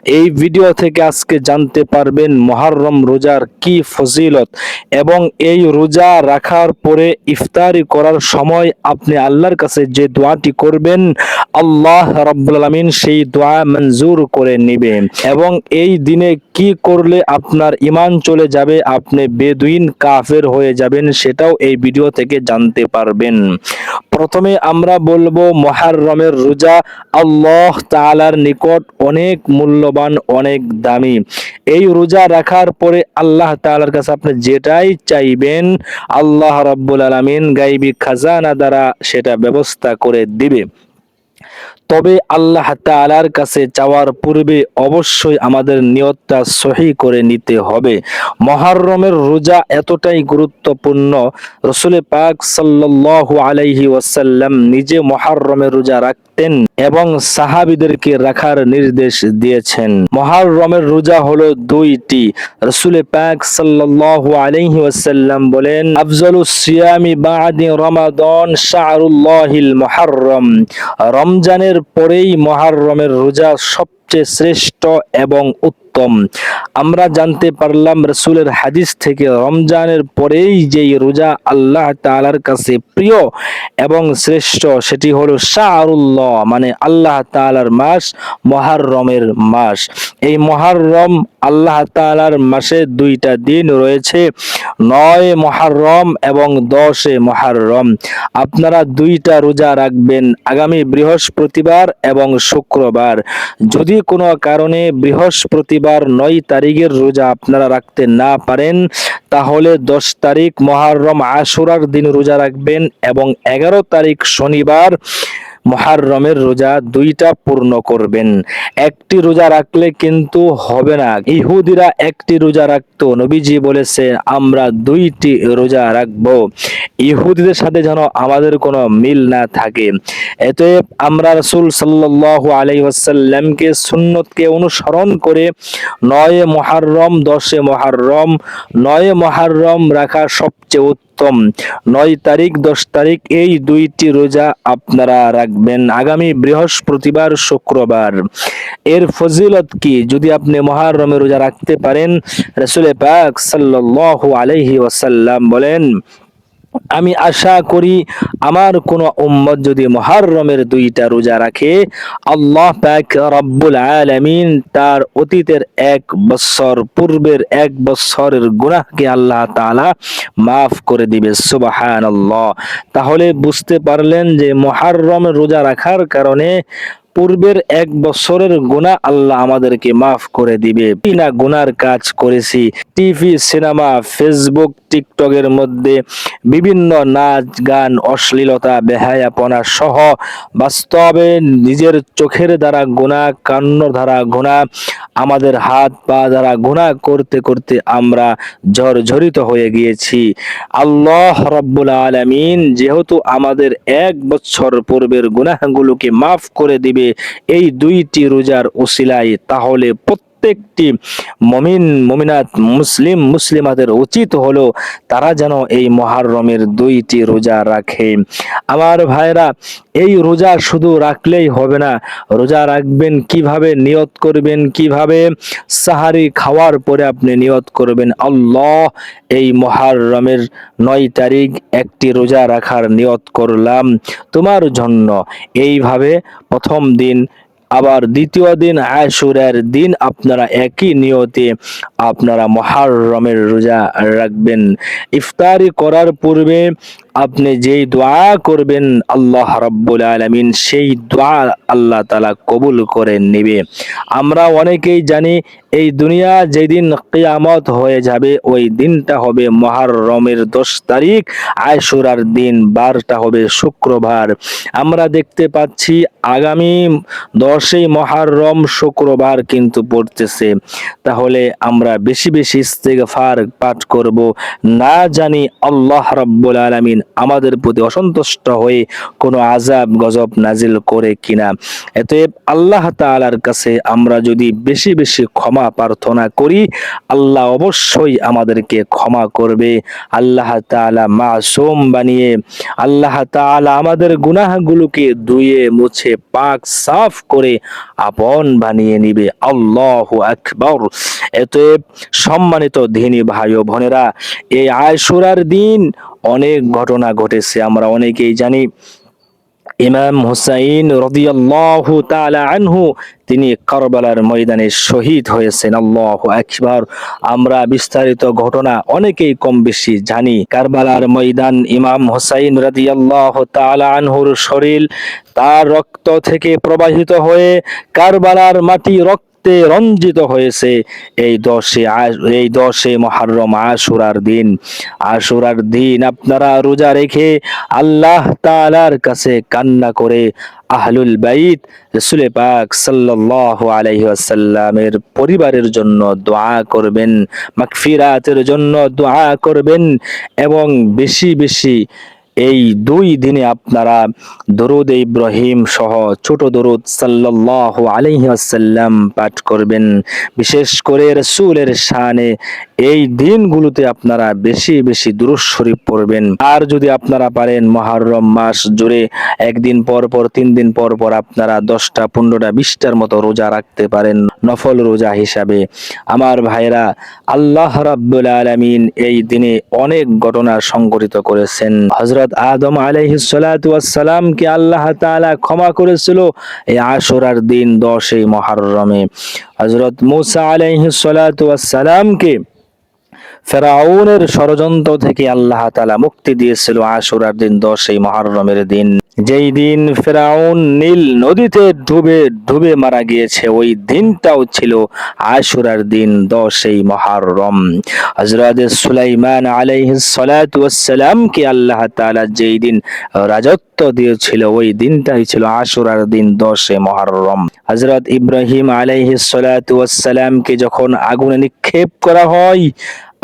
এই ভিডিও থেকে আজকে জানতে পারবেন মুহররম রোজার কি ফজিলত এবং এই রোজা রাখার পরে ইফতারি করার সময় আপনি আল্লাহর কাছে যে দোয়াটি করবেন আল্লাহ রাব্বুল আলামিন সেই দোয়া মঞ্জুর করে নেবেন এবং এই দিনে কি করলে আপনার ঈমান চলে যাবে, আপনি বেদুইন কাফের হয়ে যাবেন, সেটাও এই ভিডিও থেকে জানতে পারবেন। প্রথমে আমরা বলবো মুহররমের রোজা আল্লাহ তাআলার নিকট অনেক মূল্যবান, অনেক দামি। এই রোজা রাখার পরে আল্লাহ তাআলার কাছে আপনি যেটাই চাইবেন আল্লাহ রাব্বুল আলামিন গায়বী খাজানা দ্বারা সেটা ব্যবস্থা করে দিবে। তবে আল্লাহ তাআলার কাছে চাওয়ার পূর্বে অবশ্যই আমাদের নিয়তটা সহি করে নিতে হবে। মুহররমের রোজা এতটাই গুরুত্বপূর্ণ, রাসূল পাক সাল্লাল্লাহু আলাইহি ওয়াসাল্লাম নিজে মুহররমের রোজা রাখতেন এবং সাহাবীদেরকে রাখার নির্দেশ দিয়েছেন। মুহররমের রোজা হলো দুইটি। রাসূল পাক সাল্লাল্লাহু আলাইহি ওয়াসাল্লাম বলেন, আফজালুস সিয়ামি বা'দি রমাদান শাহরুল্লাহিল মুহররম। রমজানের পরেই মুহররমের রোজা সবচেয়ে শ্রেষ্ঠ এবং উত্তম। আমরা জানতে পারলাম রাসূলের হাদিস থেকে রমজানের পরেই যেই রোজা আল্লাহ তাআলার কাছে প্রিয় এবং শ্রেষ্ঠ সেটি হলো শাহরুল্লাহ, মানে আল্লাহ তাআলার মাস, মুহররমের মাস। এই মুহররম আল্লাহ তাআলার মাসে দুইটা দিন রয়েছে, 9 মুহররম এবং 10 মুহররম। আপনারা দুইটা রোজা রাখবেন, আগামী বৃহস্পতিবার এবং শুক্রবার। যদি কোনো কারণে বৃহস্পতিবার 9 তারিখের রোজা আপনারা রাখতে না পারেন তাহলে 10 তারিখ মুহররম আশুরার দিন রোজা রাখবেন এবং 11 তারিখ শনিবার মুহররমের রোজা দুইটা পূর্ণ করবেন। একটি রোজা রাখলে কিন্তু হবে না। ইহুদিরা একটি রোজা রাখতো, নবীজি বলেছে আমরা দুইটি রোজা রাখবো। ইহুদিদের সাথে যেন আমাদের কোনো মিল না থাকে। এতে আমরা রাসূল সাল্লাল্লাহু আলাইহি ওয়াসাল্লামকে সুন্নতকে অনুসরণ করে 9 মুহররম 10 মুহররম 9 মুহররম রাখা সবচেয়ে উত্তম। 9 তারিখ 10 তারিখ এই দুইটি রোজা আপনারা রাখবেন আগামী বৃহস্পতিবার শুক্রবার। এর ফজিলত কি? যদি আপনি মুহররমের রোজা রাখতে পারেন, রাসূল পাক সাল্লাল্লাহু আলাইহি ওয়াসাল্লাম বলেন, আমি আশা করি আমার কোন উম্মত যদি মুহররমের দুইটা রোজা রাখে আল্লাহ পাক রব্বুল আলামিন তার অতীতের 1 বছর পূর্বের 1 বছরের গুনাহকে আল্লাহ তাআলা মাফ করে দিবে। সুবহানাল্লাহ। তাহলে বুঝতে পারলেন যে মুহররমের রোজা রাখার কারণে পূর্বের 1 বছরের গুনাহ আল্লাহ আমাদেরকে মাফ করে দিবে। কি না গুনার কাজ করেছি, টিভি, সিনেমা, ফেসবুক, টিকটকের মধ্যে বিভিন্ন নাচ গান, অশ্লীলতা, বেহায়াপনা সহ বাস্তবে নিজের চোখের দ্বারা গুনাহ, কান্নর দ্বারা গুনাহ, আমাদের হাত পা দ্বারা গুনাহ করতে করতে আমরা জর্জরিত হয়ে গিয়েছি। আল্লাহ রাব্বুল আলামিন যেহেতু আমাদের 1 বছর পূর্বের গুনাহগুলোকে মাফ করে দিবে এই দুইটি রোজার উসিলায়, তাহলে প্রত্যেকটি মুমিন মুমিনাত মুসলিম মুসলিমাদের উচিত হলো তারা যেন এই মুহররমের দুইটি রোজা রাখে। আমার ভাইরা, এই রোজা শুধু রাখলেই হবে না, রোজা রাখবেন কিভাবে, নিয়ত করবেন কিভাবে? সাহারি খাওয়ার পরে আপনি নিয়ত করবেন আল্লাহ এই মুহররমের 9 তারিখ একটি রোজা রাখার নিয়ত করলাম তোমার জন্য। এইভাবে প্রথম দিন আবার দ্বিতীয় দিন আশুরার দিন আপনারা একই নিয়তে আপনারা মুহররমের রোজা রাখবেন। ইফতারি করার পূর্বে আপনি যেই দোয়া করবেন আল্লাহ রাব্বুল আলামিন সেই দোয়া আল্লাহ তাআলা কবুল করে নেবে। আমরা অনেকেই জানি এই দুনিয়া যেদিন কিয়ামত হয়ে যাবে ওই দিনটা হবে মুহররমের 10 তারিখ আশুরার দিন, বারটা হবে শুক্রবার। আমরা দেখতে পাচ্ছি আগামী 10ই মুহররম শুক্রবার কিন্তু পড়তেছে। তাহলে আমরা বেশি বেশি ইস্তিগফার পাঠ করব, না জানি আল্লাহ রাব্বুল আলামিন আমাদের প্রতি অসন্তুষ্ট হয়ে কোনো আযাব গজব নাজিল করে কিনা। অতএব আল্লাহ তাআলার কাছে আমরা যদি বেশি বেশি ক্ষমা প্রার্থনা করি, আল্লাহ অবশ্যই আমাদেরকে ক্ষমা করবে। আল্লাহ তাআলা মাসুম বানিয়ে আল্লাহ তাআলা আমাদের গুনাহগুলোকে ধুয়ে মুছে পাক সাফ করে আপন বানিয়ে নিবে। আল্লাহু আকবার। অতএব সম্মানিত দ্বীনী ভাই ও বোনেরা, এই আশুরার দিন অনেক ঘটনা ঘটেছে, আমরা অনেকেই জানি। ইমাম হুসাইন রাদিয়াল্লাহু তাআলা আনহু তিনি কারবালার ময়দানে শহীদ হয়েছেন। আল্লাহু আকবার। আমরা বিস্তারিত ঘটনা অনেকেই কম বেশি জানি। কারবালার ময়দান, ইমাম হুসাইন রাদিয়াল্লাহু তাআলা আনহুর শরীর তার রক্ত থেকে প্রবাহিত হয়ে কারবালার মাটি রক্তে রঞ্জিত হয়েছে এই 10 মুহররম আশুরার দিন। আশুরার দিন আপনারা রোজা রেখে আল্লাহ তাআলার কাছে কান্না করে আহলুল বাইত রাসূল পাক সাল্লাল্লাহু আলাইহি ওয়াসাল্লামের পরিবারের জন্য দোয়া করবেন, মাগফিরাতের জন্য দোয়া করবেন এবং বেশি বেশি এই 2 দিনে আপনারা দরুদ ইব্রাহিম সহ ছোট দরুদ সাল্লাল্লাহু আলাইহি ওয়াসাল্লাম পাঠ করবেন। বিশেষ করে রাসূলের শানে এই দিনগুলোতে আপনারা বেশি বেশি দুরূদ শরীফ পড়বেন। আর যদি আপনারা পারেন মুহররম মাস জুড়ে একদিন পর পর 3 দিন পর পর আপনারা 10টা 15টা 20টার মতো রোজা রাখতে পারেন নফল রোজা হিসাবে। আমার ভাইরা, আল্লাহ রাব্বুল আলামিন এই দিনে অনেক ঘটনা সংঘটিত করেছেন। হযরত আদম আলাইহিস সালাতু ওয়াস সালাম কে আল্লাহ তাআলা ক্ষমা করেছিল এই আশুরার দিন 10 মুহররমে। হযরত মূসা আলাইহিস সালাতু ওয়াস সালাম কে ফেরাউনের ষড়যন্ত্র থেকে আল্লাহ তাআলা মুক্তি দিয়েছিল আশুরার দিন 10 মুহররমের দিন। যেই দিন ফেরাউন নীল নদীতে ডুবে মারা গিয়েছে, ওই দিনটাও ছিল আশুরার দিন 10 মুহররম। হযরত সুলাইমান আলাইহিস সালাতু ওয়াস সালাম কে আল্লাহ তাআলা যেই দিন রাজত্ব দিয়েছিল, ওই দিনটাই ছিল আশুরার দিন 10 মুহররম। হযরত ইব্রাহিম আলাইহিস সালাতু ওয়াস সালাম কে যখন আগুনে নিক্ষেপ করা হয়,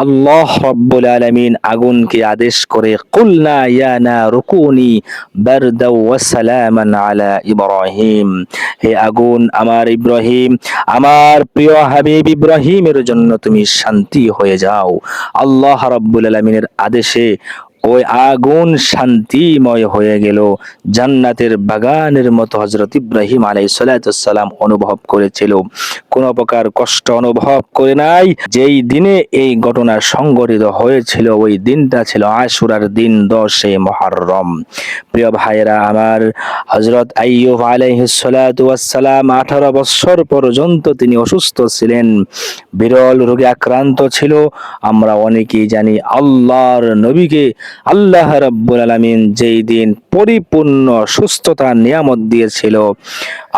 আল্লাহ রাব্বুল আলামিন আগুনকে আদেশ করে কুলনা ইয়া নারু কুনি বারদাও ওয়া সালামান আলা ইব্রাহিম, হে আগুন আমার ইব্রাহিম, আমার প্রিয় হাবিব ইব্রাহিমের জন্য তুমি শান্তি হয়ে যাও। আল্লাহ রাব্বুল আলামিনের আদেশে ওই আগুন শান্তিময় হয়ে গেল, জান্নাতের বাগানের মতো হযরত ইব্রাহিম আলাইহিস সালাতু ওয়াস সালাম অনুভব করেছিল, কোনো প্রকার কষ্ট অনুভব করে নাই। যেই দিনে এই ঘটনা সংঘটিত হয়েছিল ওই দিনটা ছিল আশুরার দিন 10 মুহররম। প্রিয় ভাইরা আমার, হযরত আইয়ুব আলাইহিস সালাতু ওয়াস সালাম 18 বছর পর্যন্ত তিনি অসুস্থ ছিলেন, বিরল রোগে আক্রান্ত ছিল। আমরা অনেকেই জানি আল্লাহর নবীকে আল্লাহ রাব্বুল আলামিন যেই দিন পরিপূর্ণ সুস্থতার নিয়ামত দিয়েছিল,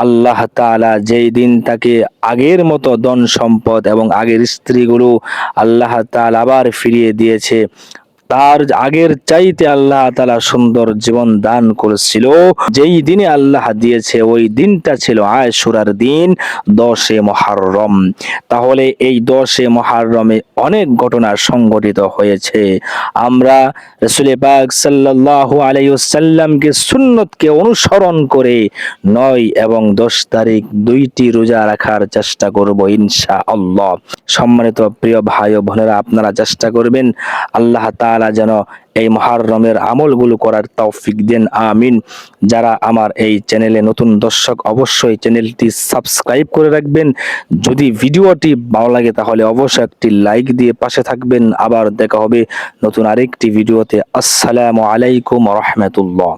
আল্লাহ তাআলা যেই দিন তাকে আগের মতো ধন সম্পদ এবং আগের স্ত্রীগুলো আল্লাহ তাআলা আবার ফিরিয়ে দিয়েছে, তার আগের চাইতে আল্লাহ তাআলা সুন্দর জীবন দান করেছিল, যেই দিনে আল্লাহ দিয়েছে ওই দিনটা ছিল আশুরার দিন 10 মুহররম। তাহলে এই 10 মুহররমে অনেক ঘটনা সংঘটিত হয়েছে। আমরা রাসূল পাক সাল্লাল্লাহু আলাইহি ওয়াসাল্লামকে সুন্নতকে অনুসরণ করে 9 এবং 10 তারিখ 2টি রোজা রাখার চেষ্টা করব ইনশাআল্লাহ। সম্মানিত প্রিয় ভাই ও বোনেরা, আপনারা চেষ্টা করবেন আল্লাহ তাআলা যেন এই মুহররমের আমলগুলো করার তৌফিক দেন, আমিন। যারা আমার এই চ্যানেলে নতুন দর্শক অবশ্যই চ্যানেলটি সাবস্ক্রাইব করে রাখবেন। যদি ভিডিওটি ভালো লাগে তাহলে অবশ্যই একটি লাইক দিয়ে পাশে থাকবেন। আবার দেখা হবে নতুন আরেকটি ভিডিওতে। আসসালামু আলাইকুম ওয়া রাহমাতুল্লাহ।